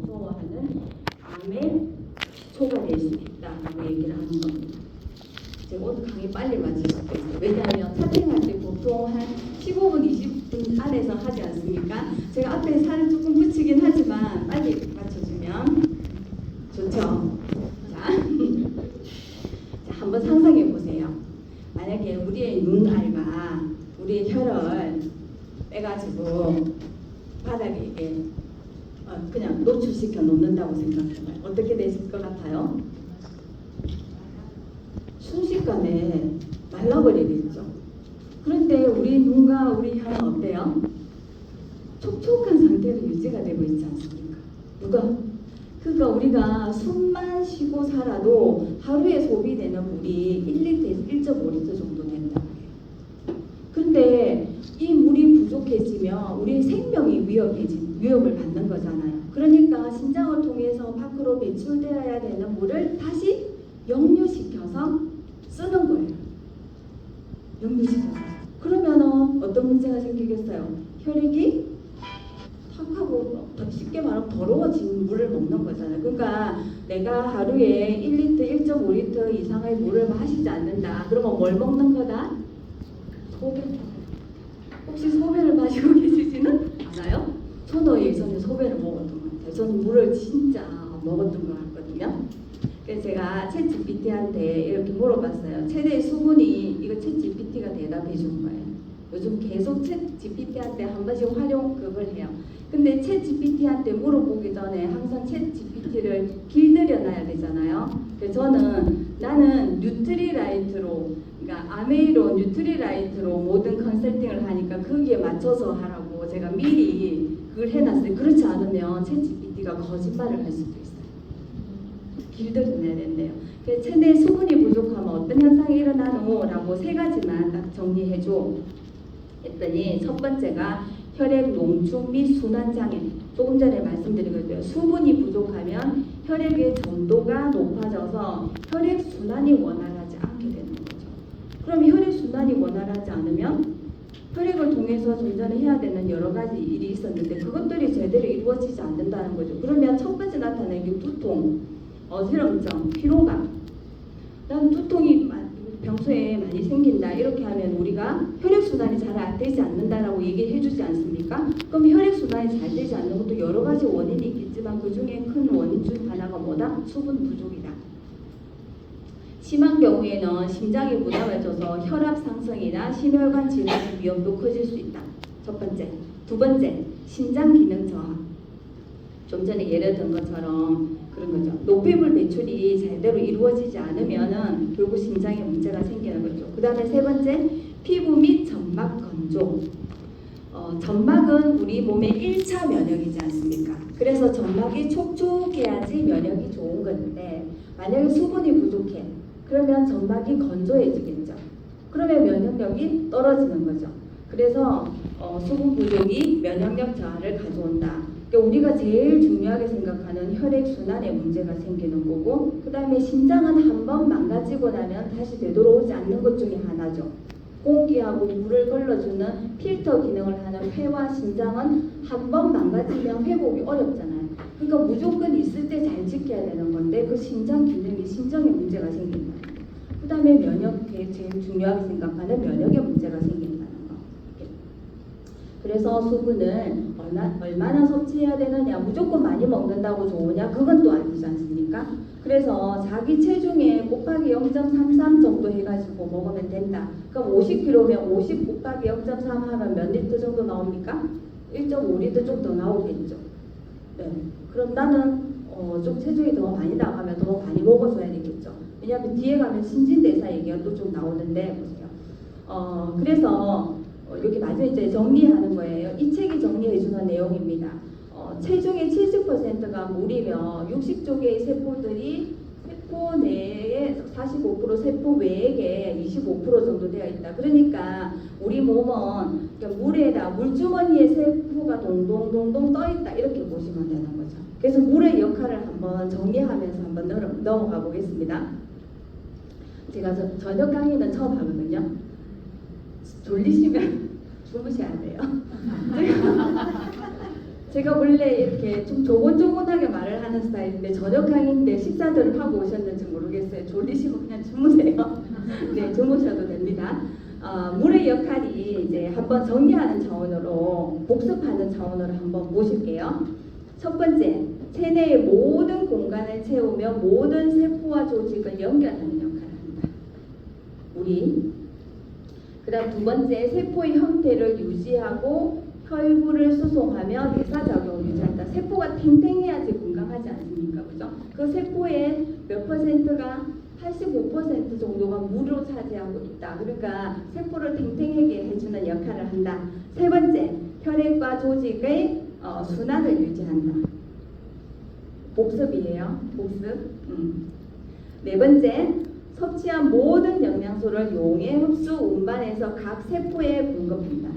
무서워하는 암의 기초가 될 수 있다라고 얘기를 하는 겁니다. 제가 오늘 강의 빨리 마칠 수도 있어요. 왜냐하면 차팅할 때 보통 한 15분, 20분 안에서 하지 않습니까? 제가 앞에 살을 조금 붙이긴 하지만 빨리 맞춰주면 좋죠. 자, 자 한번 상상해 보세요. 만약에 우리의 눈알과 우리의 혈을 빼가지고 바닥에 이게 그냥 노출시켜 놓는다고 생각해봐요. 어떻게 되실 것 같아요? 순식간에 말라버리겠죠. 그런데 우리 눈과 우리 혀는 어때요? 촉촉한 상태로 유지가 되고 있지 않습니까? 누가? 그러니까 우리가 숨만 쉬고 살아도 하루에 소비되는 물이 1리터에서 1.5리터 정도 된다고 해요. 근데 이 물이 부족해지면 우리 생명이 위협을 받는 거잖아요. 그러니까 신장을 통해서 밖으로 배출되어야 되는 물을 다시 역류시켜서 쓰는 거예요. 역류시켜서. 그러면은 어떤 문제가 생기겠어요? 혈액이 탁 하고 쉽게 말하면 더러워진 물을 먹는 거잖아요. 그러니까 내가 하루에 1리터, 1.5리터 이상의 물을 마시지 않는다. 그러면 뭘 먹는 거다? 소변. 혹시 소변을 마시고 계시지는 않아요? 저도 예전에 소변을 먹었던 것 같아요. 저는 물을 진짜 먹었던 것 같거든요. 그래서 제가 챗 GPT한테 이렇게 물어봤어요. 최대 수분이 이거 챗 GPT가 대답해 준 거예요. 요즘 계속 챗 GPT한테 한 번씩 활용 그걸 해요. 근데 챗 GPT한테 물어보기 전에 항상 챗 GPT를 길들여놔야 되잖아요. 그래서 나는 뉴트리라이트로, 그러니까 아메이로 뉴트리라이트로 모든 컨설팅을 하니까 거기에 맞춰서 하라고 제가 미리 그걸 해놨어요. 그렇지 않으면 챗 GPT가 거짓말을 할 수도 있어요. 길들여내야 된대요. 그래서 체내 수분이 부족하면 어떤 현상이 일어나노? 라고 세 가지만 딱 정리해줘 했더니 첫 번째가 혈액 농축 및 순환장애. 조금 전에 말씀드린 거죠. 수분이 부족하면 혈액의 점도가 높아져서 혈액 순환이 원활하지 않게 되는 거죠. 그럼 혈액 순환이 원활하지 않으면 혈액을 통해서 좀 전에 해야 되는 여러 가지 일이 있었는데 그것들이 제대로 이루어지지 않는다는 거죠. 그러면 첫 번째 나타나는 게 두통, 어지럼증, 피로감. 난 두통이 평소에 많이 생긴다. 이렇게 하면 우리가 혈액순환이 잘 안 되지 않는다라고 얘기해 주지 않습니까? 그럼 혈액순환이 잘 되지 않는 것도 여러 가지 원인이 있겠지만 그 중에 큰 원인 중 하나가 뭐다? 수분 부족이다. 심한 경우에는 심장에 부담을 줘서 혈압 상승이나 심혈관 질환의 위험도 커질 수 있다. 첫 번째. 두 번째, 심장 기능 저하. 좀 전에 예를 든 것처럼 그런 거죠. 노폐물 배출이 제대로 이루어지지 않으면은 결국 심장에 문제가 생기는 거죠. 그 다음에 세 번째, 피부 및 점막 건조. 점막은 우리 몸의 1차 면역이지 않습니까? 그래서 점막이 촉촉해야지 면역이 좋은 건데 만약에 수분이 부족해. 그러면 점막이 건조해지겠죠. 그러면 면역력이 떨어지는 거죠. 그래서 수분 부족이 면역력 저하를 가져온다. 그러니까 우리가 제일 중요하게 생각하는 혈액 순환에 문제가 생기는 거고, 그 다음에 심장은 한번 망가지고 나면 다시 되돌아오지 않는 것 중에 하나죠. 공기하고 물을 걸러주는 필터 기능을 하는 폐와 심장은 한번 망가지면 회복이 어렵잖아요. 그러니까 무조건 있을 때 잘 지켜야 되는 건데 그 심장 기능이 심장에 문제가 생긴다. 그 다음에 면역에 제일 중요하게 생각하는 면역에 문제가 생긴다는 거. 그래서 수분을 얼마나 섭취해야 되느냐, 무조건 많이 먹는다고 좋으냐, 그건 또 아니지 않습니까? 그래서 자기 체중에 곱하기 0.33 정도 해가지고 먹으면 된다. 그럼 50kg면 50 곱하기 0.3 하면 몇 리터 정도 나옵니까? 1.5리터 좀 더 나오겠죠. 네. 그럼 나는 좀 체중이 더 많이 나가면 더 많이 먹어줘야 되겠죠. 왜냐하면 뒤에 가면 신진대사 얘기가 또 좀 나오는데 보세요. 그래서 여기 마지막에 이제 정리하는 거예요. 이 책이 정리해주는 내용입니다. 체중의 70%가 물이며 60쪽의 세포들이 세포 내에 45%, 세포 외액에 25% 정도 되어 있다. 그러니까 우리 몸은 물에다 물주머니에 세포가 동동동동 떠 있다. 이렇게 보시면 되는 거죠. 그래서 물의 역할을 한번 정리하면서 한번 넘어가 보겠습니다. 제가 저녁 강의는 처음 하거든요. 졸리시면 주무셔야 돼요. 제가 원래 이렇게 좀 조곤조곤하게 말을 하는 스타일인데 저녁 강의인데 식사들을 하고 오셨는지 모르겠어요. 졸리시고 그냥 주무세요. 네, 주무셔도 됩니다. 물의 역할이 이제 한번 정리하는 차원으로 복습하는 차원으로 한번 보실게요. 첫 번째, 체내의 모든 공간을 채우며 모든 세포와 조직을 연결하는 역할을 합니다. 물이. 그다음 두 번째, 세포의 형태를 유지하고 혈구를 수송하며 대사작용을 유지한다. 세포가 탱탱해야지 건강하지 않습니까? 그죠? 그 세포의 몇 퍼센트가 85% 정도가 물로 차지하고 있다. 그러니까 세포를 탱탱하게 해주는 역할을 한다. 세 번째, 혈액과 조직의 순환을 유지한다. 복습이에요. 복습. 네 번째, 섭취한 모든 영양소를 용해 흡수 운반해서 각 세포에 공급한다.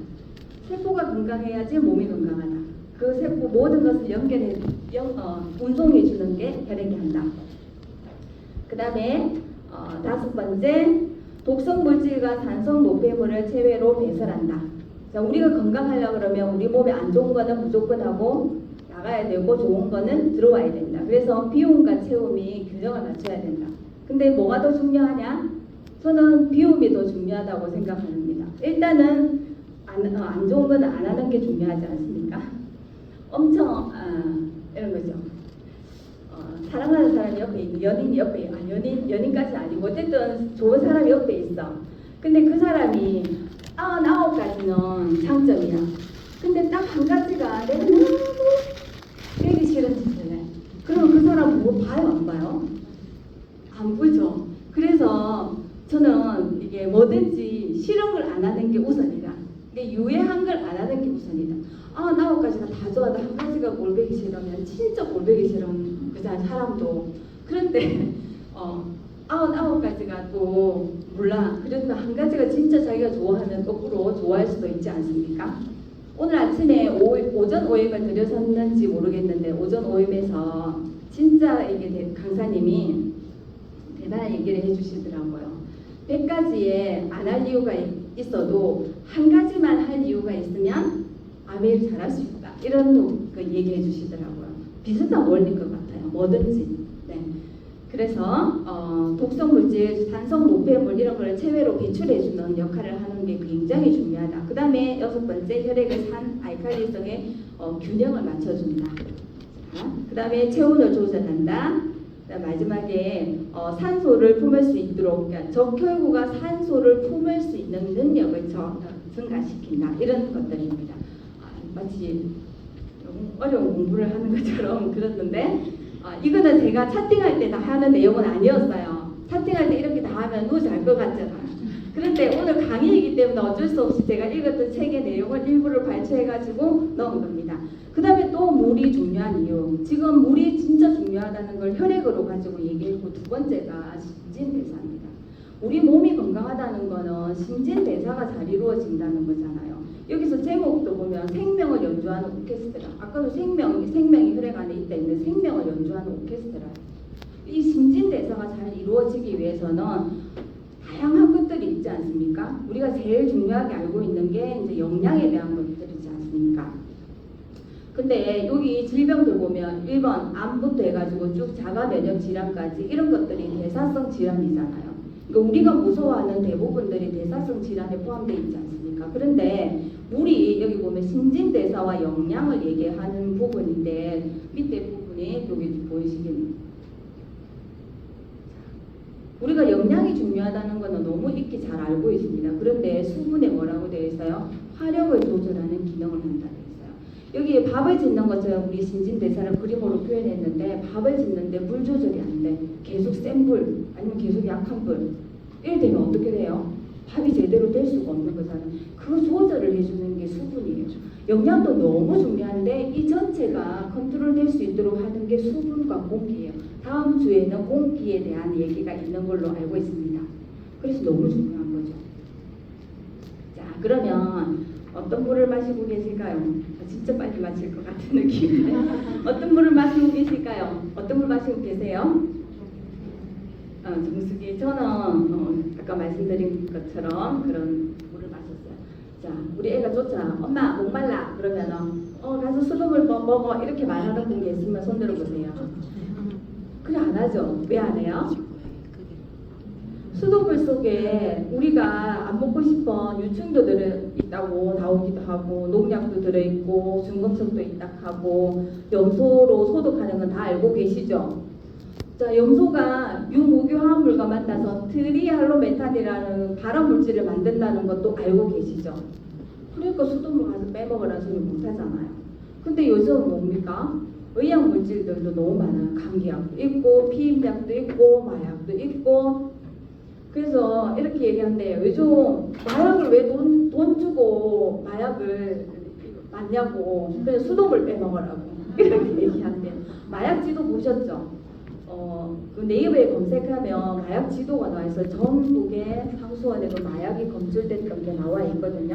세포가 건강해야지 몸이 건강하다. 그 세포 모든 것을 연결해 운송해 주는 게 혈액이 한다. 그 다음에 다섯 번째, 독성 물질과 산성 노폐물을 체외로 배설한다. 자, 우리가 건강하려고 그러면 우리 몸에 안 좋은 거는 무조건 하고 나가야 되고 좋은 거는 들어와야 된다. 그래서 비움과 체움이 균형을 맞춰야 된다. 근데 뭐가 더 중요하냐? 저는 비움이 더 중요하다고 생각합니다. 일단은 안 좋은 건 안 하는 게 중요하지 않습니까? 엄청 이런 거죠. 사랑하는 사람이 옆에 있는 연인이 옆에 연인까지 아니고 어쨌든 좋은 사람이 옆에 있어. 근데 그 사람이 99가지는 장점이야. 근데 딱 한 가지가 내가 너무 빼기 싫은 짓을 해. 그러면 그 사람 보고 봐요, 안 봐요? 안 보죠. 그래서 저는 이게 뭐든지 싫은 걸 안 하는 게 우선이다. 유해한 걸 안 하는 게 우선이다. 9가지가 다 좋아도 한 가지가 골배기 싫으면 진짜 골배기 싫은 그 사람도. 그런데 99가지가 또 몰라. 그래도 한 가지가 진짜 자기가 좋아하면 거꾸로 좋아할 수도 있지 않습니까? 오늘 아침에 오전 오임을 드렸었는지 모르겠는데 오전 오임에서 진짜 이게 강사님이 대단한 얘기를 해주시더라고요. 100가지에 안 할 이유가 있어도 한 가지만 할 이유가 있으면 아메를 잘할 수 있다. 이런 그 얘기해 주시더라고요. 비슷한 원리인 것 같아요. 뭐든지. 네. 그래서 독성 물질, 산성 노폐물 이런 걸 체외로 배출해주는 역할을 하는 게 굉장히 중요하다. 그 다음에 여섯 번째, 혈액의 산 알칼리성의 균형을 맞춰준다. 그 다음에 체온을 조절한다. 마지막에 산소를 품을 수 있도록, 그러니까 적혈구가 산소를 품을 수 있는 능력을 증가시킨다. 이런 것들입니다. 마치 어려운 공부를 하는 것처럼 그렇던데 이거는 제가 차팅할 때 다 하는 내용은 아니었어요. 차팅할 때 이렇게 다 하면 너무 잘 것 같잖아요. 그런데 오늘 강의이기 때문에 어쩔 수 없이 제가 읽었던 책의 내용을 일부를 발췌해가지고 넣은 겁니다. 그 다음에 또 물이 중요한 이유. 지금 물이 진짜 중요하다는 걸 혈액으로 가지고 얘기했고, 두 번째가 신진대사입니다. 우리 몸이 건강하다는 거는 신진대사가 잘 이루어진다는 거잖아요. 여기서 제목도 보면 생명을 연주하는 오케스트라. 아까도 생명이 혈액 안에 있다 했는데 생명을 연주하는 오케스트라. 이 신진대사가 잘 이루어지기 위해서는 다양한 것들이 있지 않습니까? 우리가 제일 중요하게 알고 있는 게 이제 영양에 대한 것들이지 않습니까? 근데 여기 질병들 보면 1번 암부터 해가지고 쭉 자가 면역 질환까지 이런 것들이 대사성 질환이잖아요. 그러니까 우리가 무서워하는 대부분들이 대사성 질환에 포함되어 있지 않습니까? 그런데 물이 여기 보면 신진대사와 영양을 얘기하는 부분인데 밑에 부분이 여기 보이시겠네요. 우리가 영양이 중요하다는 것은 너무 익히 잘 알고 있습니다. 그런데 수분에 뭐라고 되어 있어요? 화력을 조절하는 기능을 한다 되어 있어요. 여기 밥을 짓는 것처럼 우리 신진대사를 그림으로 표현했는데 밥을 짓는데 물 조절이 안 돼. 계속 센 불 아니면 계속 약한 불. 이럴 때는 어떻게 돼요? 밥이 제대로 될 수가 없는 거잖아요. 그 조절을 해주는 게 수분이에요. 영양도 너무 중요한데 이 전체가 컨트롤될 수 있도록 하는 게 수분과 공기예요. 다음 주에는 공기에 대한 얘기가 있는 걸로 알고 있습니다. 그래서 너무 중요한 거죠. 자, 그러면 어떤 물을 마시고 계실까요? 진짜 빨리 마실 것 같은 느낌인데 어떤 물을 마시고 계실까요? 어떤 물 마시고 계세요? 정수기. 저는 아까 말씀드린 것처럼 그런 물을 마셨어요. 자, 우리 애가 좋잖아. 엄마 목말라 그러면은 가서 수돗물 먹어 이렇게 말하는 분이 있으면 손 들어보세요. 그래 안 하죠? 왜 안 해요? 수돗물 속에 우리가 안 먹고 싶은 유충도 들어있다고 나오기도 하고 농약도 들어있고 중금속도 있다 하고 염소로 소독하는 건 다 알고 계시죠? 자, 염소가 유목유화합물과 만나서 트리할로메탄이라는 발암물질을 만든다는 것도 알고 계시죠? 그러니까 수돗물 가서 빼먹으라는 소리 못하잖아요. 근데 요즘은 뭡니까? 의약물질들도 너무 많아요. 감기약도 있고 피임약도 있고 마약도 있고. 그래서 이렇게 얘기한대요. 요즘 마약을 왜 돈 주고 마약을 맞냐고. 그냥 수돗물 빼먹으라고 이렇게 얘기한대요. 마약 지도 보셨죠? 그 네이버에 검색하면 마약 지도가 나와 있어요. 전국의 상수원에도 마약이 검출됐던 게 나와 있거든요.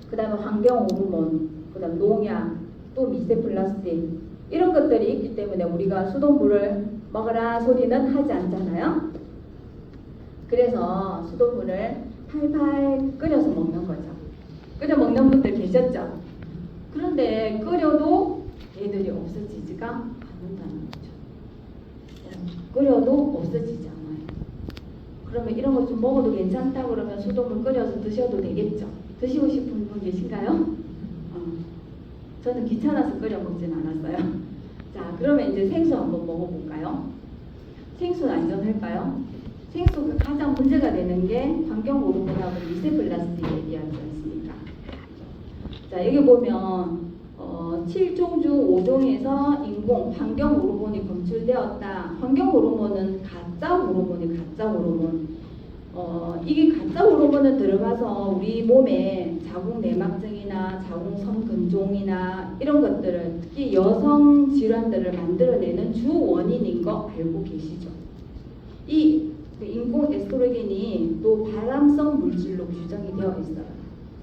그 다음에 환경호르몬, 그 다음 농약, 또 미세 플라스틱 이런 것들이 있기 때문에 우리가 수돗물을 먹어라 소리는 하지 않잖아요. 그래서 수돗물을 팔팔 끓여서 먹는 거죠. 끓여 먹는 분들 계셨죠? 그런데 끓여도 얘들이 없어지지가 않는다는 거죠. 끓여도 없어지지 않아요. 그러면 이런 거 좀 먹어도 괜찮다 그러면 수돗물 끓여서 드셔도 되겠죠? 드시고 싶은 분 계신가요? 저는 귀찮아서 끓여 먹진 않았어요. 자, 그러면 이제 생수 한번 먹어볼까요? 생수는 안전할까요? 생수가 가장 문제가 되는 게 환경호르몬하고 미세플라스틱 얘기하지 않습니까? 자, 여기 보면 7종 중 5종에서 인공 환경호르몬이 검출되었다. 환경호르몬은 가짜 호르몬이 가짜 호르몬. 이게 가짜 호르몬은 들어가서 우리 몸에 자궁 내막증이나 자궁성 근종이나 이런 것들을 특히 여성 질환들을 만들어내는 주 원인인 거 알고 계시죠? 이 인공 에스트로겐이 또 발암성 물질로 규정이 되어 있어요.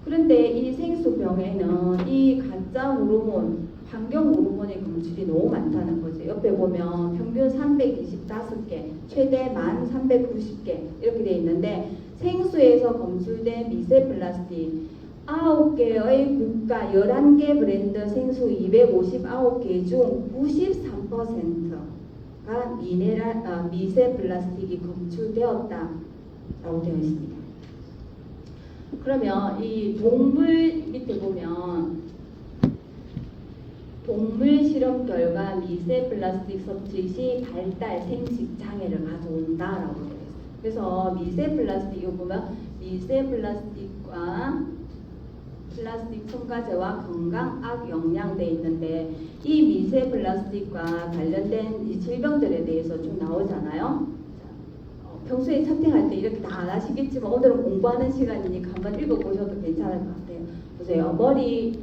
그런데 이 생수병에는 이 가짜 호르몬, 환경 호르몬의 검출이 너무 많다는 거죠. 옆에 보면 평균 325개, 최대 1390개 이렇게 되어 있는데 생수에서 검출된 미세 플라스틱 9개의 국가 11개 브랜드 생수 259개 중 93%가 미세 플라스틱이 검출되었다라고 되어 있습니다. 그러면 이 동물 밑에 보면 동물 실험 결과 미세 플라스틱 섭취 시 발달 생식 장애를 가져온다라고 되어 있어요. 그래서 미세 플라스틱 이거 보면 미세 플라스틱과 플라스틱 첨가제와 건강 악영향 돼 있는데 이 미세 플라스틱과 관련된 이 질병들에 대해서 좀 나오잖아요. 평소에 채팅할 때 이렇게 다 안 하시겠지만 오늘은 공부하는 시간이니까 한번 읽어보셔도 괜찮을 것 같아요. 보세요. 머리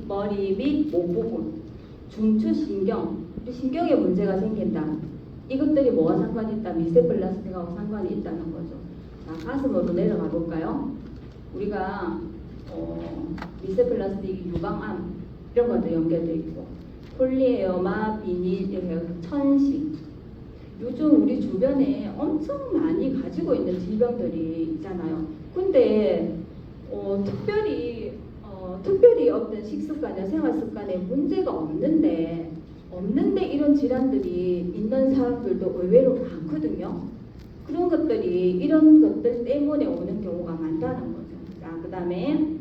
및 목 부분, 중추신경, 신경에 문제가 생긴다. 이것들이 뭐와 상관이 있다? 미세 플라스틱하고 상관이 있다는 거죠. 자, 가슴으로 내려가 볼까요? 우리가 미세 플라스틱 유방암 이런 것도 연결되어 있고 폴리에어마, 비닐, 천식 요즘 우리 주변에 엄청 많이 가지고 있는 질병들이 있잖아요. 근데 특별히 어떤 식습관이나 생활습관에 문제가 없는데 이런 질환들이 있는 사람들도 의외로 많거든요. 그런 것들이 이런 것들 때문에 오는 경우가 많다는 거죠. 자, 그 다음에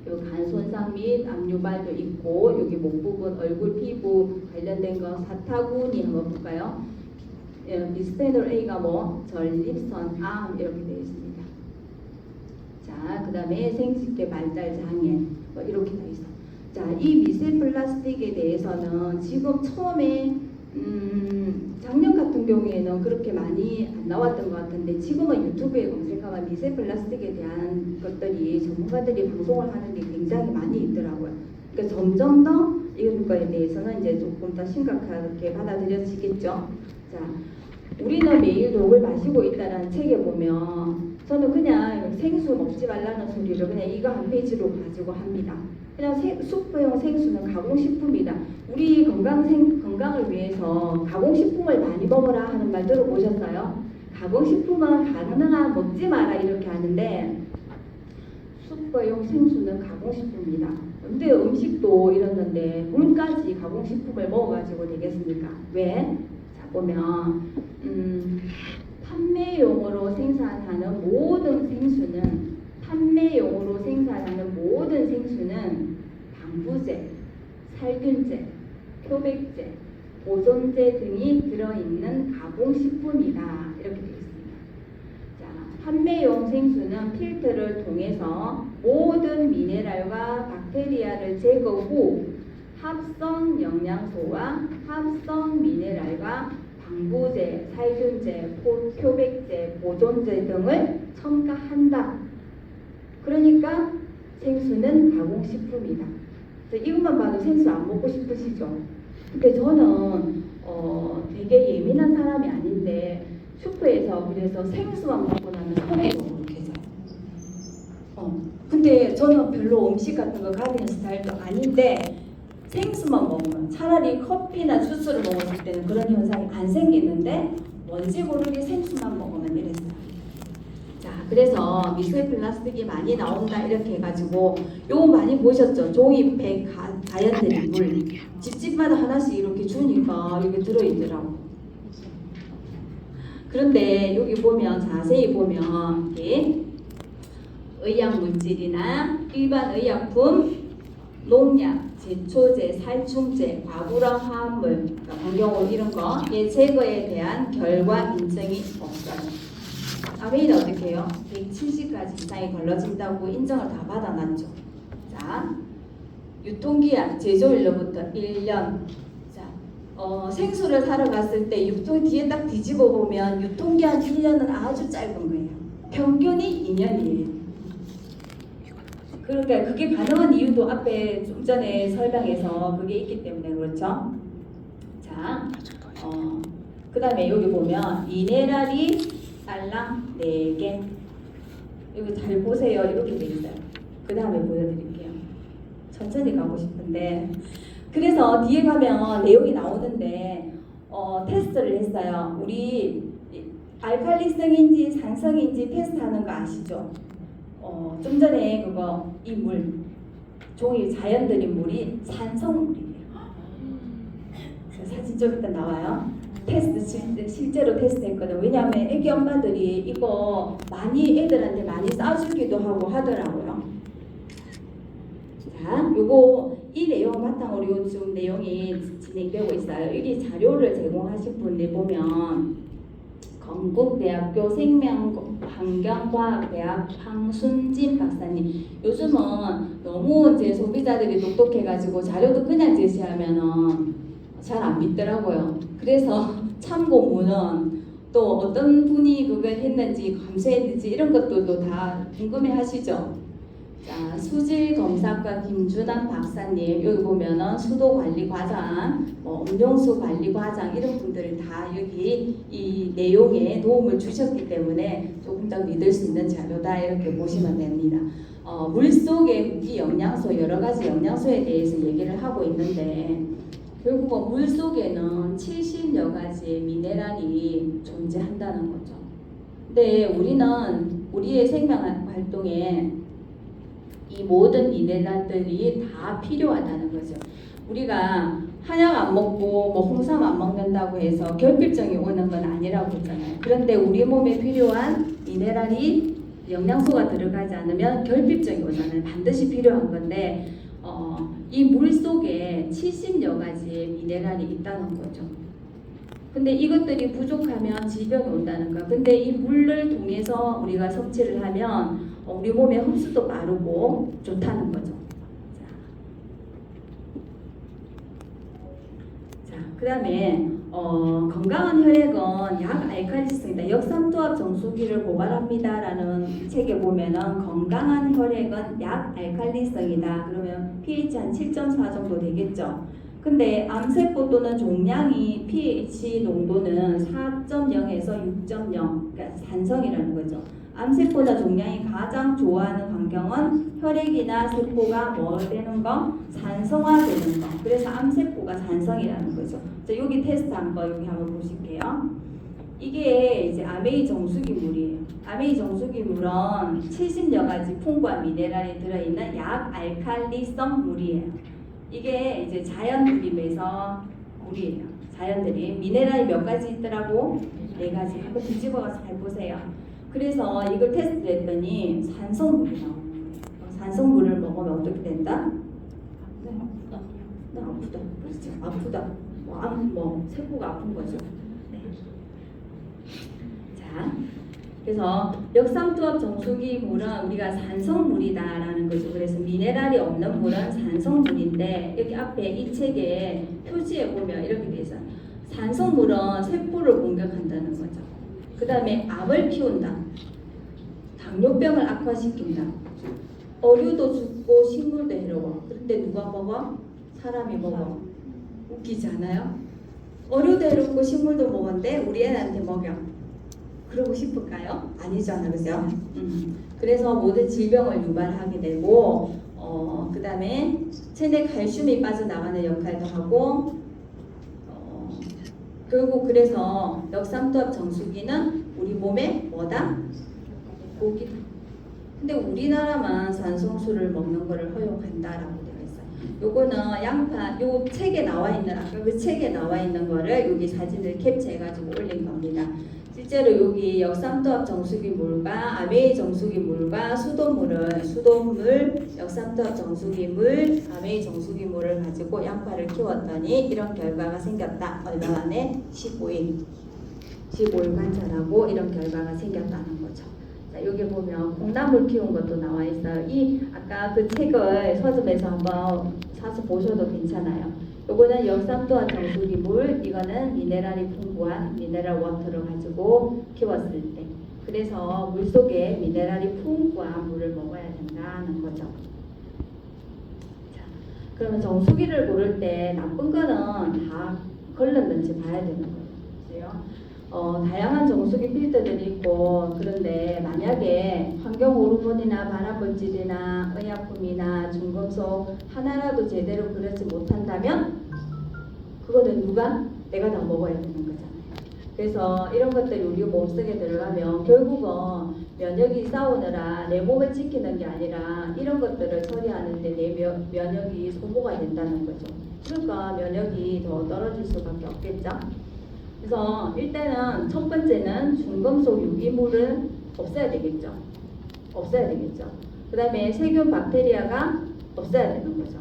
간 손상 및 압류발도 있고 여기 목 부분, 얼굴, 피부 관련된 거 사타구니 한번 볼까요? 비스페놀 A가 전립선, 암 이렇게 되어 있습니다. 자, 그 다음에 생식계 발달 장애 이렇게 되어 있어. 자, 이 미세 플라스틱에 대해서는 지금 처음에 작년 같은 경우에는 그렇게 많이 안 나왔던 것 같은데 지금은 유튜브에 검색하면 미세 플라스틱에 대한 것들이 전문가들이 방송을 하는 게 굉장히 많이 있더라고요. 그러니까 점점 더 이런 거에 대해서는 이제 조금 더 심각하게 받아들여지겠죠. 자, 우리는 매일 독을 마시고 있다라는 책에 보면 저는 그냥 생수 먹지 말라는 소리를 그냥 이거 한 페이지로 가지고 합니다. 그냥 수프용 생수는 가공식품이다. 우리 건강을 위해서 가공식품을 많이 먹어라 하는 말 들어보셨어요? 가공식품은 가능한 먹지 마라 이렇게 하는데 슈퍼용 생수는 가공식품입니다. 근데 음식도 이렇는데 물까지 가공식품을 먹어가지고 되겠습니까? 왜? 자 보면 판매용으로 생산하는 모든 생수는 방부제, 살균제, 표백제, 보존제 등이 들어있는 가공식품이다. 이렇게 되어 있습니다. 자, 판매용 생수는 필터를 통해서 모든 미네랄과 박테리아를 제거 후 합성 영양소와 합성 미네랄과 방부제, 살균제, 표백제, 보존제 등을 첨가한다. 그러니까 생수는 가공식품이다. 이것만 봐도 생수 안 먹고 싶으시죠? 근데 저는 되게 예민한 사람이 아닌데 슈퍼에서 그래서 생수만 먹고 나면 손이 너무 울해져요. 근데 저는 별로 음식 같은 거 가리는 스타일도 아닌데 생수만 먹으면 차라리 커피나 주스를 먹었을 때는 그런 현상이 안 생기는데 뭔지 모르게 생수만 먹으면 이랬어요. 자, 그래서 미세 플라스틱이 많이 나온다 이렇게 해가지고 요거 많이 보셨죠? 종이팩 자연들의 물 집집마다 하나씩 이렇게 주니까 여기 들어있더라고. 그런데 여기 보면 자세히 보면 이렇게 의약물질이나 일반 의약품, 농약, 제초제, 살충제, 과부랑 화합물, 그러니까 환경오염 이런 거의 제거에 대한 결과 인정이 없어요. 아메이는 어떻게 해요? 170가지 이상이 걸러진다고 인정을 다 받아놨죠. 자, 유통기한 제조일로부터 1년. 자, 생수를 사러 갔을 때 유통 뒤에 딱 뒤집어 보면 유통기한 1년은 아주 짧은 거예요. 평균이 2년이에요. 그러니까 그게 가능한 이유도 앞에 좀 전에 설명해서 그게 있기 때문에 그렇죠. 자, 그 다음에 여기 보면 미네랄이 딸랑 4개. 여기 잘 보세요. 이렇게 돼 있어요. 그 다음에 보여드릴게요. 천천히 가고 싶은데 그래서 뒤에 가면 내용이 나오는데 테스트를 했어요. 우리 알칼리성인지 산성인지 테스트하는 거 아시죠? 좀 전에 그거 이 물 종이 자연 들인 물이 산성물이에요. 사진 좀 이따 나와요. 실제로 테스트했거든. 왜냐하면 애기 엄마들이 이거 많이 애들한테 많이 싸주기도 하고 하더라고요. 자, 요거 이 내용을 바탕으로 지금 내용이 진행되고 있어요. 여기 자료를 제공하신 분들 보면 건국대학교 생명환경과학대학 황순진 박사님. 요즘은 너무 이제 소비자들이 똑똑해가지고 자료도 그냥 제시하면은 잘 안 믿더라고요. 그래서 참고문은 또 어떤 분이 그걸 했는지 감수했는지 이런 것들도 다 궁금해 하시죠. 자, 수질검사과 김준환 박사님 여기 보면은 수도관리과장, 음용수관리과장 이런 분들을 다 여기 이 내용에 도움을 주셨기 때문에 조금 더 믿을 수 있는 자료다 이렇게 보시면 됩니다. 물속의 무기 영양소 여러 가지 영양소에 대해서 얘기를 하고 있는데 결국 물속에는 70여 가지의 미네랄이 존재한다는 거죠. 근데 우리는 우리의 생명 활동에 이 모든 미네랄들이 다 필요하다는 거죠. 우리가 한약 안 먹고 홍삼 안 먹는다고 해서 결핍증이 오는 건 아니라고 했잖아요. 그런데 우리 몸에 필요한 미네랄이 영양소가 들어가지 않으면 결핍증이 오잖아요. 반드시 필요한 건데 이 물 속에 70여 가지의 미네랄이 있다는 거죠. 근데 이것들이 부족하면 질병이 온다는 거. 근데 이 물을 통해서 우리가 섭취를 하면 우리 몸의 흡수도 빠르고 좋다는 거죠. 자, 그 다음에 건강한 혈액은 약 알칼리성이다. 역삼투압 정수기를 고발합니다. 라는 책에 보면은 건강한 혈액은 약 알칼리성이다. 그러면 pH 한 7.4 정도 되겠죠. 근데 암세포 또는 종양이 pH 농도는 4.0에서 6.0, 그러니까 산성이라는 거죠. 암세포나 종양이 가장 좋아하는 환경은 혈액이나 세포가 뭐 되는 거? 산성화되는 거. 그래서 암세포가 산성이라는 거죠. 자, 여기 테스트한 거 여기 한번 보실게요. 이게 이제 아메이 정수기 물이에요. 아메이 정수기 물은 70여 가지 풍부한 미네랄이 들어있는 약알칼리성 물이에요. 이게 이제 자연 드림에서 물이에요. 자연 드림. 미네랄이 몇 가지 있더라고? 4가지. 한번 뒤집어가서 잘 보세요. 그래서 이걸 테스트를 했더니 산성물이 나오는 거예요. 산성물을 먹으면 어떻게 된다? 나 아프다. 그렇죠. 아프다. 세포가 아픈 거죠. 네. 자, 그래서 역삼투압 정수기 물은 우리가 산성물이다라는 거죠. 그래서 미네랄이 없는 물은 산성물인데 여기 앞에 이 책에 표지에 보면 이렇게 돼 있어요. 산성물은 세포를 공격한다는 거죠. 그 다음에 암을 키운다. 당뇨병을 악화시킨다. 어류도 죽고 식물도 해로워. 그런데 누가 먹어? 사람이 먹어. 웃기지 않아요? 어류도 해롭고 식물도 먹었는데 우리 애한테 먹여. 그러고 싶을까요? 아니잖아, 그죠? 그래서 모든 질병을 유발하게 되고, 그 다음에 체내 칼슘이 빠져나가는 역할도 하고, 결국 그래서 역삼투압 정수기는 우리 몸에 뭐다? 독이다. 근데 우리나라만 산성수를 먹는 거를 허용한다라고 되어 있어요. 요거는 양파, 요 책에 나와 있는, 아까 그 책에 나와 있는 거를 여기 사진을 캡처해가지고 올린 겁니다. 실제로 여기 역삼투압 정수기 물과 아메이 정수기 물과 수돗물, 역삼투압 정수기 물, 아메이 정수기 물을 가지고 양파를 키웠더니 이런 결과가 생겼다. 얼마 만에? 15일 관찰하고 이런 결과가 생겼다는 거죠. 자, 여기 보면 콩나물 키운 것도 나와 있어요. 이 아까 그 책을 서점에서 한번 사서 보셔도 괜찮아요. 요거는 역삼투압 정수기 물, 이거는 미네랄이 풍부한 미네랄 워터를 가지고 키웠을 때. 그래서 물속에 미네랄이 풍부한 물을 먹어야 된다는 거죠. 자, 그러면 정수기를 고를 때 나쁜 거는 다 걸렸는지 봐야 되는 거예요. 다양한 정수기 필터들이 있고, 그런데 만약에 환경 호르몬이나 발암물질이나 의약품이나 중금속 하나라도 제대로 그렇지 못한다면 그거는 내가 다 먹어야 되는 거잖아요. 그래서 이런 것들이 우리 몸속에 들어가면 결국은 면역이 싸우느라 내 몸을 지키는 게 아니라 이런 것들을 처리하는데 내 면역이 소모가 된다는 거죠. 그러니까 면역이 더 떨어질 수밖에 없겠죠. 그래서 일단은 첫 번째는 중금속 유기물을 없애야 되겠죠. 그 다음에 세균 박테리아가 없어야 되는 거죠.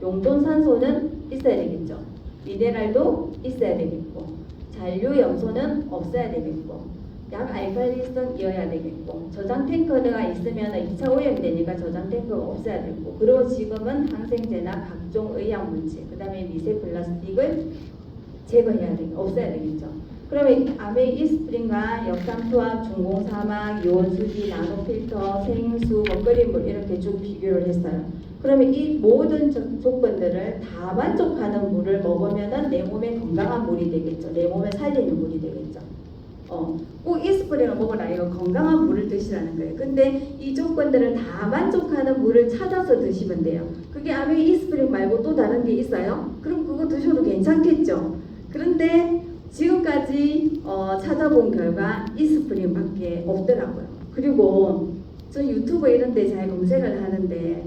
용존산소는 있어야 되겠죠. 미네랄도 있어야 되겠고, 잔류 염소는 없어야 되겠고, 약알칼리성이어야 되겠고, 저장 탱커가 있으면 2차 오염되니까 저장 탱커가 없어야 되고, 그리고 지금은 항생제나 각종 의약물질, 그 다음에 미세 플라스틱을 없애야 되겠죠. 그러면 아메이 이스프린과 역삼투압, 중공사막, 요온수지, 나노필터, 생수, 먹거리물 이렇게 쭉 비교를 했어요. 그러면 이 모든 조건들을 다 만족하는 물을 먹으면은 내 몸에 건강한 물이 되겠죠. 내 몸에 살리는 물이 되겠죠. 꼭 이스프린을 먹으라 이거 건강한 물을 드시라는 거예요. 근데 이 조건들을 다 만족하는 물을 찾아서 드시면 돼요. 그게 아메이 이스프린 말고 또 다른 게 있어요? 그럼 그거 드셔도 괜찮겠죠. 그런데 지금까지 찾아본 결과 이스프린밖에 없더라고요. 그리고 저 유튜브 이런 데 잘 검색을 하는데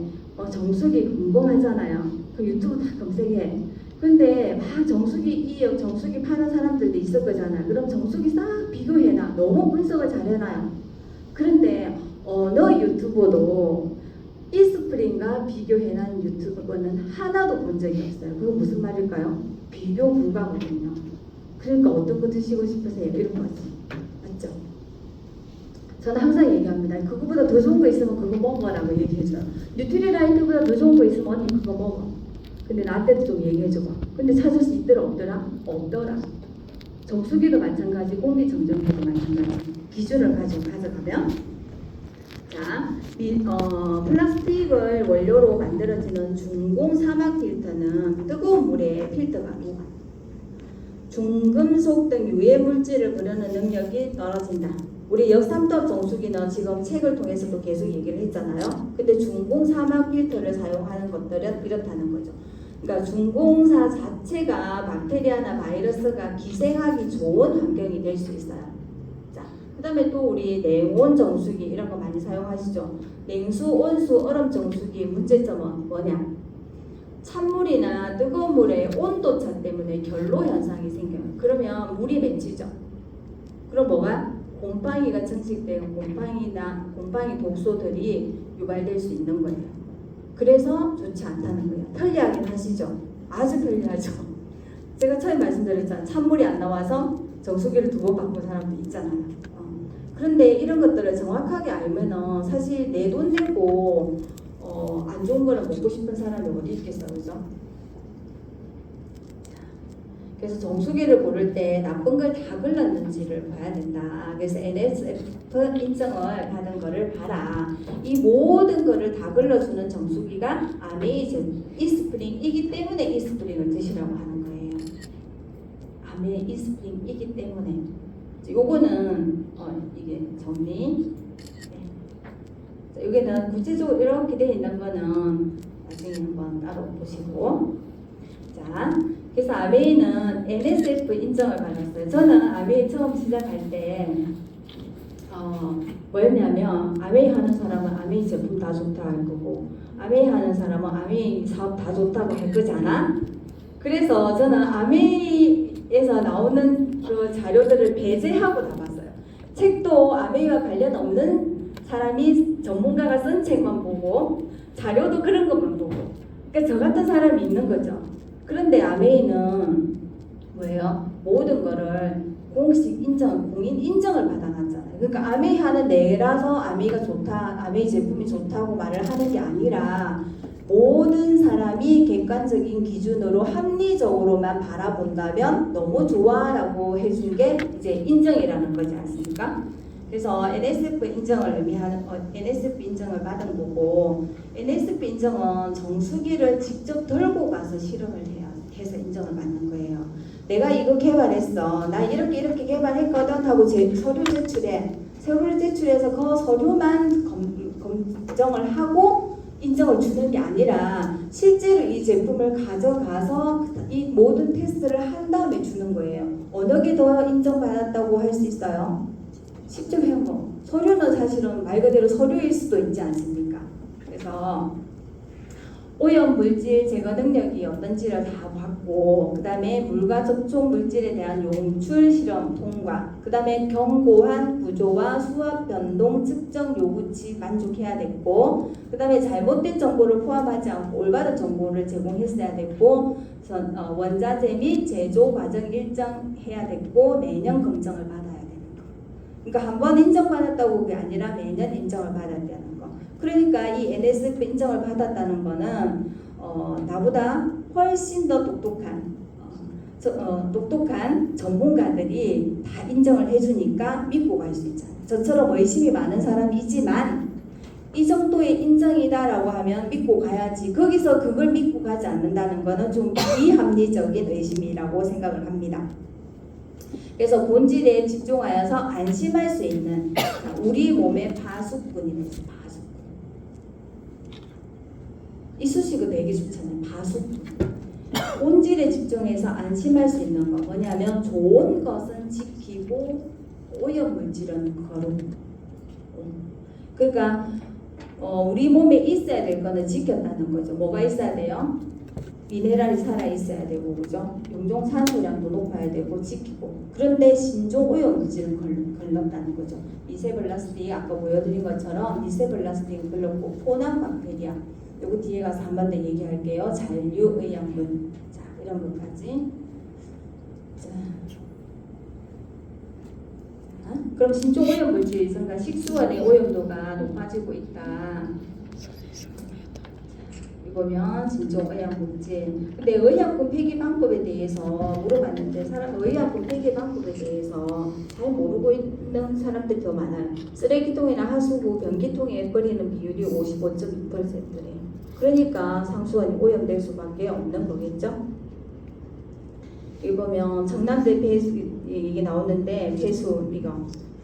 정수기 궁금하잖아요. 그 유튜브 다 검색해. 근데 막 정수기 파는 사람들도 있을 거잖아요. 그럼 정수기 싹 비교해놔. 너무 분석을 잘 해놔요. 그런데 어느 유튜버도 이스프린과 비교해놓은 유튜버는 하나도 본 적이 없어요. 그건 무슨 말일까요? 비교 불가거든요. 그러니까 어떤 거 드시고 싶으세요? 이런 거지. 맞죠? 저는 항상 얘기합니다. 그거보다 더 좋은 거 있으면 그거 먹어라고 얘기해줘요. 뉴트리라이트보다 더 좋은 거 있으면 언니 그거 먹어. 근데 나한테도 좀 얘기해줘봐. 근데 찾을 수 있더라 없더라? 없더라. 정수기도 마찬가지, 공기청정기도 마찬가지. 기준을 가져가면 자, 플라스틱을 원료로 만들어지는 중공 사막 필터는 뜨거운 물에 필터가 녹아요. 중금속 등 유해 물질을 부르는 능력이 떨어진다. 우리 역삼투압 정수기는 지금 책을 통해서도 계속 얘기를 했잖아요. 근데 중공 사막 필터를 사용하는 것들은 이렇다는 거죠. 그러니까 중공사 자체가 박테리아나 바이러스가 기생하기 좋은 환경이 될 수 있어요. 자, 그다음에 또 우리 냉온 정수기 이런 거 많이 사용하시죠. 냉수, 온수, 얼음 정수기 문제점은 뭐냐? 찬물이나 뜨거운 물의 온도차 때문에 결로 현상이 생겨요. 그러면 물이 맺히죠. 그럼 뭐가? 곰팡이가 증식되고 곰팡이 독소들이 유발될 수 있는 거예요. 그래서 좋지 않다는 거예요. 편리하긴 하시죠. 아주 편리하죠. 제가 처음에 말씀드렸잖아요. 찬물이 안 나와서 정수기를 2번 바꾼 사람도 있잖아요. 그런데 이런 것들을 정확하게 알면은 사실 내 돈 내고 안 좋은 거를 먹고 싶은 사람이 어디 있겠어요, 그죠? 그래서 정수기를 고를 때 나쁜 걸 다 걸렀는지를 봐야 된다. 그래서 NSF 인증을 받은 거를 봐라. 이 모든 거를 다 걸러주는 정수기가 아메이즌 이스프링이기 때문에 이스프링을 드시라고 하는 거예요. 이스프링이기 때문에. 요거는 이게 정리. 네. 여기는 구체적으로 이렇게 되어 있는 거는 나중에 한번 따로 보시고. 자. 그래서 아메이는 NSF 인정을 받았어요. 저는 아메이 처음 시작할 때 뭐였냐면 아메이 하는 사람은 아메이 제품 다 좋다 할 거고 아메이 하는 사람은 아메이 사업 다 좋다고 할 거잖아. 그래서 저는 아메이에서 나오는 그 자료들을 배제하고 다 봤어요. 책도 아메이와 관련 없는 사람이 전문가가 쓴 책만 보고 자료도 그런 것만 보고 그러니까 저 같은 사람이 있는 거죠. 그런데 아메이는 뭐예요? 모든 거를 공식 인정, 공인 인정을 받아놨잖아요. 그러니까 아메이 하는 내라서 아메이가 좋다, 아메이 제품이 좋다고 말을 하는 게 아니라 모든 사람이 객관적인 기준으로 합리적으로만 바라본다면 너무 좋아라고 해준 게 이제 인정이라는 거지 않습니까? 그래서 NSF 인정을 의미하는 NSF 인정을 받은 거고 NSF 인정은 정수기를 직접 들고 가서 실험을 해서 인정을 받는 거예요. 내가 이거 개발했어. 나 이렇게 개발했거든 하고 서류 제출해. 서류를 제출해서 그 서류만 검정을 하고 인정을 주는 게 아니라 실제로 이 제품을 가져가서 이 모든 테스트를 한 다음에 주는 거예요. 어느 게 더 인정받았다고 할 수 있어요? 직접 해온 거. 서류는 사실은 말 그대로 서류일 수도 있지 않습니까? 그래서 오염 물질 제거 능력이 어떤지를 다 봤고 그 다음에 물과 접촉 물질에 대한 용출 실험 통과 그 다음에 견고한 구조와 수압 변동 측정 요구치 만족해야 됐고 그 다음에 잘못된 정보를 포함하지 않고 올바른 정보를 제공했어야 됐고 원자재 및 제조 과정 일정해야 됐고 매년 검증을 받아야 되는 거. 그러니까 한 번 인정받았다고 그게 아니라 매년 인정을 받아야 되는 거. 그러니까 이 NSF 인정을 받았다는 거는 나보다 훨씬 더 똑똑한 전문가들이 다 인정을 해주니까 믿고 갈 수 있잖아요. 저처럼 의심이 많은 사람이지만 이 정도의 인정이다라고 하면 믿고 가야지. 거기서 그걸 믿고 가지 않는다는 거는 좀 비합리적인 의심이라고 생각을 합니다. 그래서 본질에 집중하여서 안심할 수 있는 우리 몸의 파수꾼이네. 이 수식은 되게 좋잖아요. 파수꾼. 본질에 집중해서 안심할 수 있는 거 뭐냐면 좋은 것은 지키고 오염물질은 거르고. 그러니까 우리 몸에 있어야 될 거는 지켰다는 거죠. 뭐가 있어야 돼요? 미네랄이 살아 있어야 되고, 그죠? 용종 산소량도 높아야 되고 지키고. 그런데 신종 오염물질은 걸렀다는 거죠. 미세블라스틱 아까 보여드린 것처럼 미세블라스틱은 걸렸고 포난 박테리아. 요거 뒤에 가서 한 번 더 얘기할게요. 잔류의약물. 자, 이런 것까지. 자. 그럼 신종 오염물질 증가 식수원의 오염도가 높아지고 있다. 보면 신종 의약품질. 근데 의약품 폐기 방법에 대해서 물어봤는데 의약품 폐기 방법에 대해서 잘 모르고 있는 사람들이 더 많아요. 쓰레기통이나 하수구, 변기통에 버리는 비율이 55.2%래요. 그러니까 상수원이 오염될 수밖에 없는 거겠죠. 여기 보면 청남대 폐수 이게 나오는데 폐수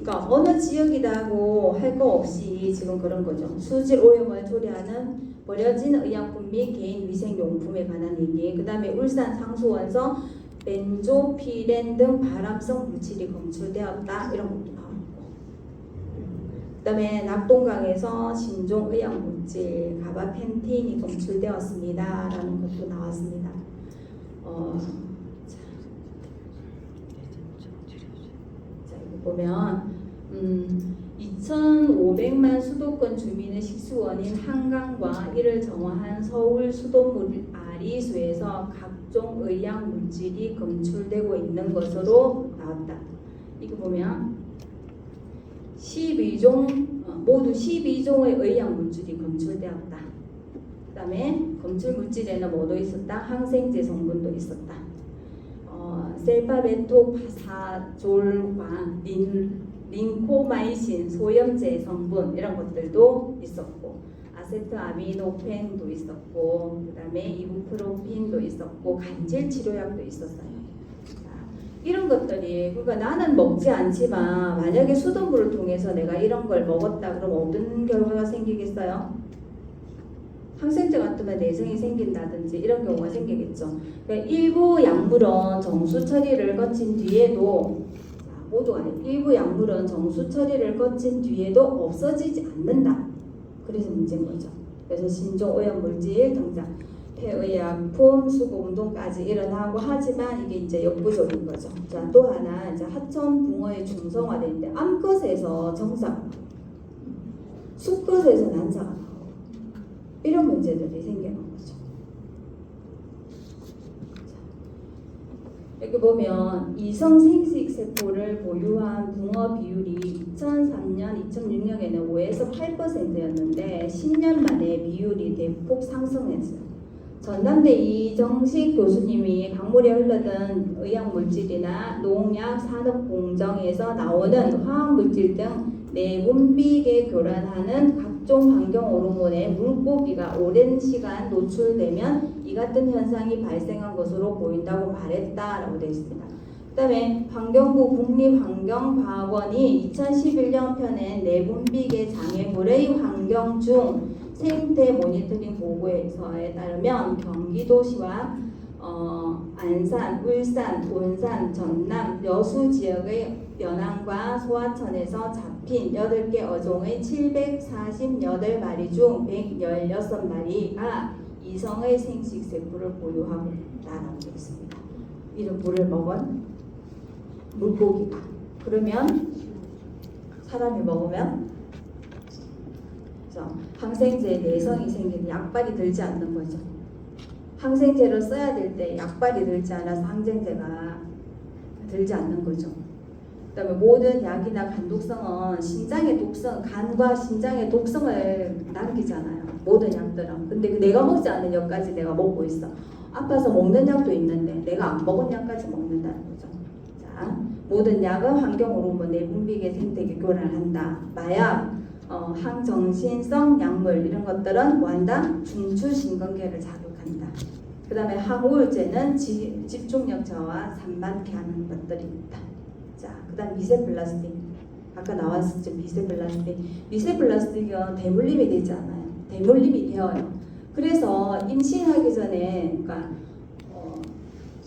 그러니까 어느 지역이다고 할 거 없이 지금 그런 거죠. 수질 오염을 초래하는 버려진 의약품 및 개인 위생용품에 관한 얘기. 그 다음에 울산 상수원서 벤조피렌 등 발암성 물질이 검출되었다. 이런 것도 나오고. 그 다음에 낙동강에서 신종 의약물질 가바펜틴이 검출되었습니다. 라는 것도 나왔습니다. 자, 이거 보면 2,500만 수도권 주민의 식수원인 한강과 이를 정화한 서울 수돗물 아리수에서 각종 의약 물질이 검출되고 있는 것으로 나왔다. 이거 보면 모두 12종의 의약 물질이 검출되었다. 그 다음에 검출 물질에는 뭐도 있었다? 항생제 성분도 있었다. 셀파베토파사졸과 린코마이신 소염제 성분 이런 것들도 있었고, 아세트아미노펜도 있었고, 그 다음에 이부프로핀도 있었고, 간질 치료약도 있었어요. 이런 것들이, 그러니까 나는 먹지 않지만 만약에 수돗물을 통해서 내가 이런 걸 먹었다 그러면 어떤 결과가 생기겠어요? 항생제 같으면 내성이 생긴다든지 이런 경우가 생기겠죠. 그러니까 일부 약물은 정수 처리를 거친 뒤에도 모두 아니 일부 약물은 정수 처리를 거친 뒤에도 없어지지 않는다. 그래서 문제인 거죠. 그래서 신종 오염 물질 등장, 폐의약품, 수고운동까지 일어나고 하지만 이게 이제 역부족인 거죠. 자, 또 하나 이제 하천 붕어의 중성화되는데 암컷에서 정사가 나오고 수컷에서 난사가 나오고 이런 문제들이 생기는 거죠. 여기 보면 이성 생식 세포를 보유한 붕어 비율이 2003년, 2006년에는 5에서 8%였는데 10년 만에 비율이 대폭 상승했어요. 전남대 이정식 교수님이 강물에 흘러든 의약물질이나 농약, 산업공정에서 나오는 화학물질 등 내분비계 교란하는 각종 환경 호르몬에 물고기가 오랜 시간 노출되면 이 같은 현상이 발생한 것으로 보인다고 말했다라고 되어 있습니다. 그 다음에 환경부 국립환경과학원이 2011년 펴낸 내분비계 장애물의 환경 중 생태 모니터링 보고서에 따르면 경기도시와 안산, 울산, 온산, 전남, 여수 지역의 연안과 소하천에서 잡힌 8개 어종의 748마리 중 116마리가 이성의 생식세포를 보유하고 있다라고 되어 있습니다. 이런 물을 먹은 물고기가. 그러면 사람이 먹으면 항생제에 내성이 생기는 약발이 들지 않는 거죠. 항생제를 써야 될 때 약발이 들지 않아서 항생제가 들지 않는 거죠. 그 다음에 모든 약이나 간독성은 신장의 독성, 간과 신장의 독성을 남기잖아요. 모든 약들은. 근데 내가 먹지 않는 약까지 내가 먹고 있어. 아파서 먹는 약도 있는데 내가 안 먹은 약까지 먹는다는 거죠. 자, 모든 약은 환경 호르몬 내분비계 생태계 교란한다. 마약, 항정신성 약물 이런 것들은 무한당 중추신경계를 자극한다. 그 다음에 항우울제는 집중력 저하 산만케 하는 것들이 있다. 자, 그 다음 미세플라스틱. 아까 나왔었죠. 미세플라스틱은 대물림이 되지 않아요. 대물림이 되어요. 그래서 임신하기 전에 그러니까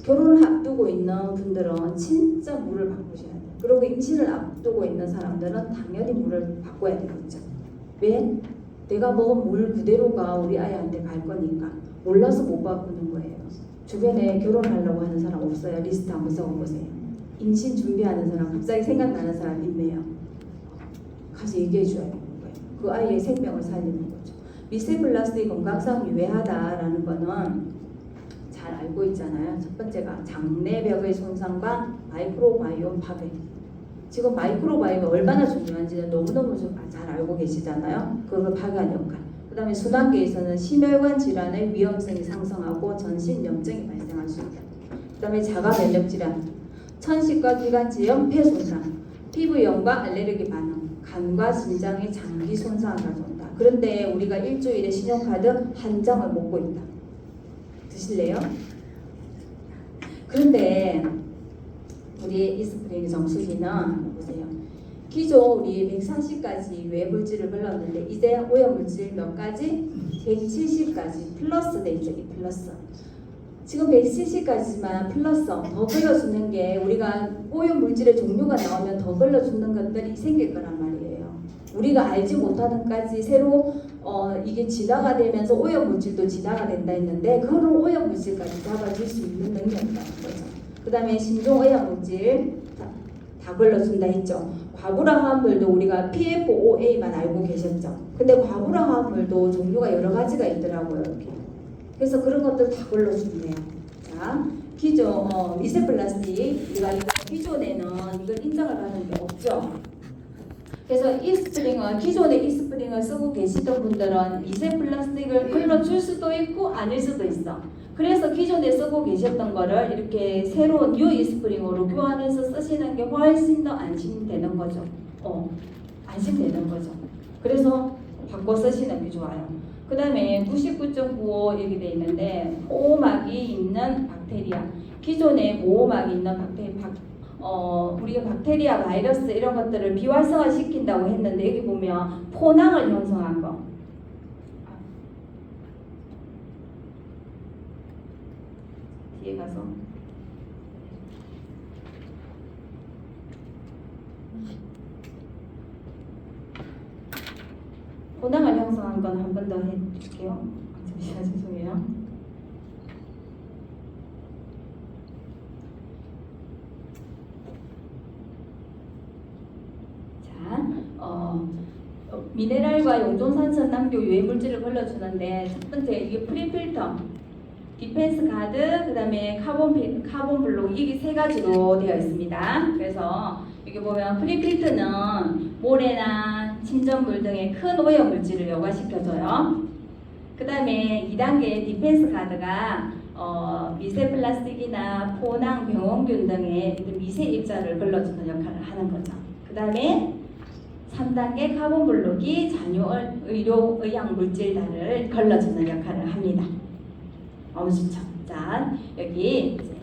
결혼을 앞두고 있는 분들은 진짜 물을 바꾸셔야 돼요. 그리고 임신을 앞두고 있는 사람들은 당연히 물을 바꿔야 되겠죠. 왜? 내가 먹은 물 그대로가 우리 아이한테 갈 거니까. 몰라서 못 바꾸는 거예요. 주변에 결혼하려고 하는 사람 없어요? 리스트 한번 써보세요. 임신 준비하는 사람, 갑자기 생각나는 사람 있네요. 가서 얘기해 줘야 되는 거예요. 그 아이의 생명을 살리는 거죠. 미세플라스틱이 건강상 유해하다라는 거는 잘 알고 있잖아요. 첫 번째가 장내벽의 손상과 마이크로바이옴 파괴. 지금 마이크로바이옴이 얼마나 중요한지는 너무너무 잘 알고 계시잖아요. 그걸 파괴한 역할. 그 다음에 순환계에서는 심혈관 질환의 위험성이 상승하고 전신염증이 발생할 수 있다. 그 다음에 자가면역질환, 천식과 기관지염, 폐 손상, 피부염과 알레르기 반응, 간과 신장의 장기 손상을 가져온다. 그런데 우리가 일주일에 신용카드 한 장을 먹고 있다. 드실래요? 그런데 우리 이스프링 정수기는 보세요. 기존 우리 140가지 유해 물질을 걸렀는데 이제 오염 물질 몇 가지? 170가지 플러스 돼 있죠. 이 플러스. 지금 170가지지만 플러스 더 걸러주는 게 우리가 오염 물질의 종류가 나오면 더 걸러주는 것들이 생길 거란 말이에요. 우리가 알지 못하는까지 새로 이게 진화가 되면서 오염 물질도 진화가 된다 했는데 그런 오염 물질까지 잡아줄 수 있는 능력이 있다는 거죠. 그 다음에 신종 오염 물질 다 걸러준다 했죠. 과부라 화합물도 우리가 PFOA만 알고 계셨죠. 근데 과부라 화합물도 종류가 여러 가지가 있더라고요. 이렇게. 그래서 그런 것들 다 걸러준대요. 자, 기존 미세 플라스틱 우리가 이거 기존에는 이걸 인정을 받는 게 없죠. 그래서 이 스프링은 기존에 이 스프링을 쓰고 계시던 분들은 미세 플라스틱을 걸러줄 수도 있고 아닐 수도 있어. 그래서 기존에 쓰고 계셨던 거를 이렇게 새로운 뉴 이스프링으로 교환해서 쓰시는 게 훨씬 더 안심되는 거죠. 안심되는 거죠. 그래서 바꿔 쓰시는 게 좋아요. 그 다음에 99.95 여기 돼 있는데 보호막이 있는 박테리아. 기존에 보호막이 있는 우리가 박테리아, 바이러스 이런 것들을 비활성화 시킨다고 했는데 여기 보면 포낭을 형성한 거. 뒤에 가서 포낭을 형성한 건 한 번 더 해줄게요. 잠시만 죄송해요. 미네랄과 용존산성 남교 유해 물질을 걸러주는데 첫 번째 이게 프리필터, 디펜스 가드, 그 다음에 카본 블록 이게 세 가지로 되어 있습니다. 그래서 여기 보면 프리필터는 모래나 침전물 등의 큰 오염 물질을 여과시켜줘요. 그 다음에 2단계 디펜스 가드가 미세 플라스틱이나 포낭, 병원균 등의 미세 입자를 걸러주는 역할을 하는 거죠. 그 다음에 3단계 카본 블록이 잔유 의료 의약 물질들을 걸러주는 역할을 합니다. 너무 좋죠. 자, 여기 이제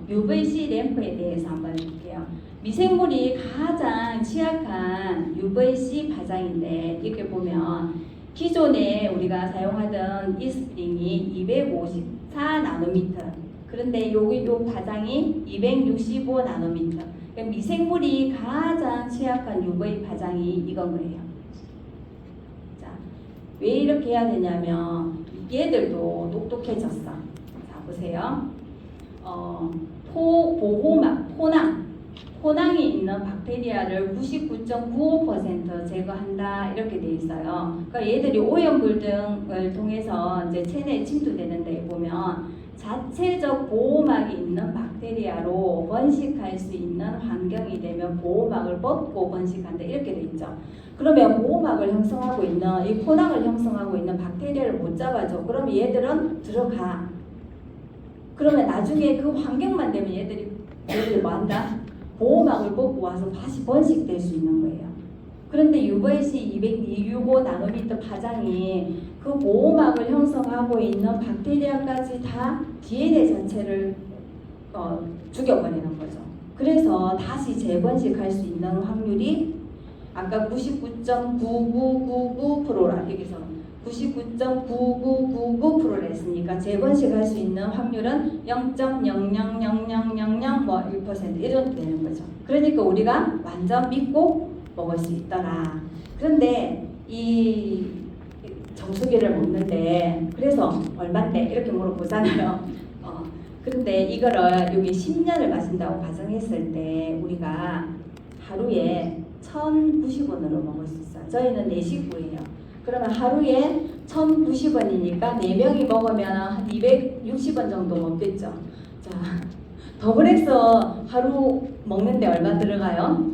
UVC 램프에 대해서 한번 볼게요. 미생물이 가장 취약한 UVC 파장인데 이렇게 보면 기존에 우리가 사용하던 이 스프링이 254 나노미터. 그런데 여기 요 파장이 265 나노미터. 그러니까 미생물이 가장 취약한 UV 파장이 이건 거예요. 자, 왜 이렇게 해야 되냐면 얘들도 똑똑해졌어. 자, 보세요. 포낭이 있는 박테리아를 99.95% 제거한다 이렇게 돼 있어요. 그러니까 얘들이 오염물 등을 통해서 이제 체내에 침투되는데 보면 자체적 보호막이 있는 박테리아로 번식할 수 있는 환경이 되면 보호막을 벗고 번식한다 이렇게 돼 있죠. 그러면 보호막을 형성하고 있는 이 포낭을 형성하고 있는 박테리아를 못 잡아줘. 그러면 얘들은 들어가. 그러면 나중에 그 환경만 되면 얘들이 뭐 한다? 보호막을 벗고 와서 다시 번식될 수 있는 거예요. 그런데 UVC 265 나노미터 파장이 그 보호막을 형성하고 있는 박테리아까지 다 DNA 자체를 죽여버리는 거죠. 그래서 다시 재번식할 수 있는 확률이 아까 99.9999%라 여기서 99.9999%라 했으니까 재번식할 수 있는 확률은 0.0000001% 뭐 1% 이렇게 되는 거죠. 그러니까 우리가 완전 믿고 먹을 수 있더라. 그런데 이 정수기를 먹는데 그래서 얼마인데 이렇게 물어보잖아요. 그런데 이거를 여기 10년을 마신다고 가정했을 때 우리가 하루에 1,090원으로 먹을 수 있어요. 저희는 4식구예요. 그러면 하루에 1,090원이니까 4명이 먹으면 한 260원 정도 먹겠죠. 자, 더블엑서 하루 먹는데 얼마 들어가요?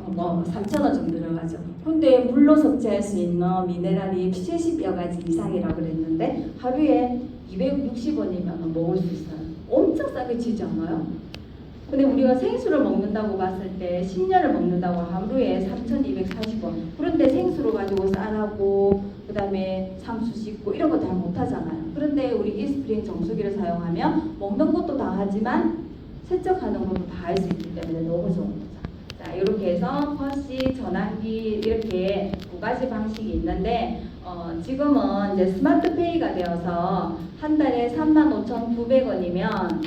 뭐 3,000원 정도 들어가죠. 근데 물로 섭취할 수 있는 미네랄이 70여 가지 이상이라고 그랬는데 하루에 260원이면 먹을 수 있어요. 엄청 싸게 치지 않아요? 근데 우리가 생수를 먹는다고 봤을 때 10년을 먹는다고 하루에 3,240원. 그런데 생수로 가지고 쌀하고 그 다음에 상수 씻고 이런 거 다 못하잖아요. 그런데 우리 이스프링 정수기를 사용하면 먹는 것도 다 하지만 세척하는 것도 다 할 수 있기 때문에 너무 좋은 거죠. 자, 자, 이렇게 해서 퍼시, 전환기 이렇게 두 가지 방식이 있는데 지금은 이제 스마트페이가 되어서 한 달에 35,900원이면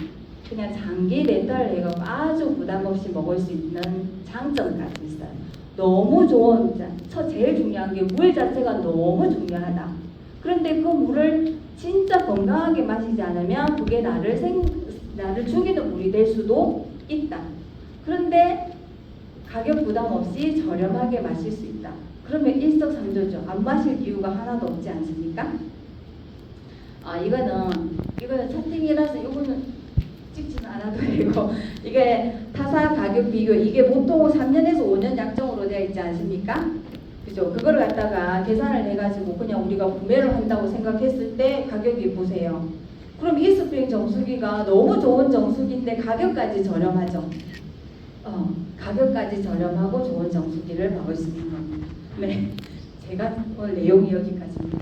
그냥 장기 렌탈을 해갖고 아주 부담 없이 먹을 수 있는 장점까지 있어요. 너무 좋은, 제일 중요한 게 물 자체가 너무 중요하다. 그런데 그 물을 진짜 건강하게 마시지 않으면 그게 나를 죽이는 물이 될 수도 있다. 그런데 가격 부담 없이 저렴하게 마실 수 있다. 그러면 일석삼조죠. 안 마실 이유가 하나도 없지 않습니까? 이거는 채팅이라서 이거는 찍지는 않아도 되고, 이게 타사 가격 비교, 이게 보통 3년에서 5년 약정으로 되어 있지 않습니까? 그죠? 그거를 갖다가 계산을 해가지고 그냥 우리가 구매를 한다고 생각했을 때 가격이 보세요. 그럼 이스프링 정수기가 너무 좋은 정수기인데 가격까지 저렴하죠. 가격까지 저렴하고 좋은 정수기를 먹을 수 있는 겁니다. 네, 제가 오늘 내용이 여기까지입니다.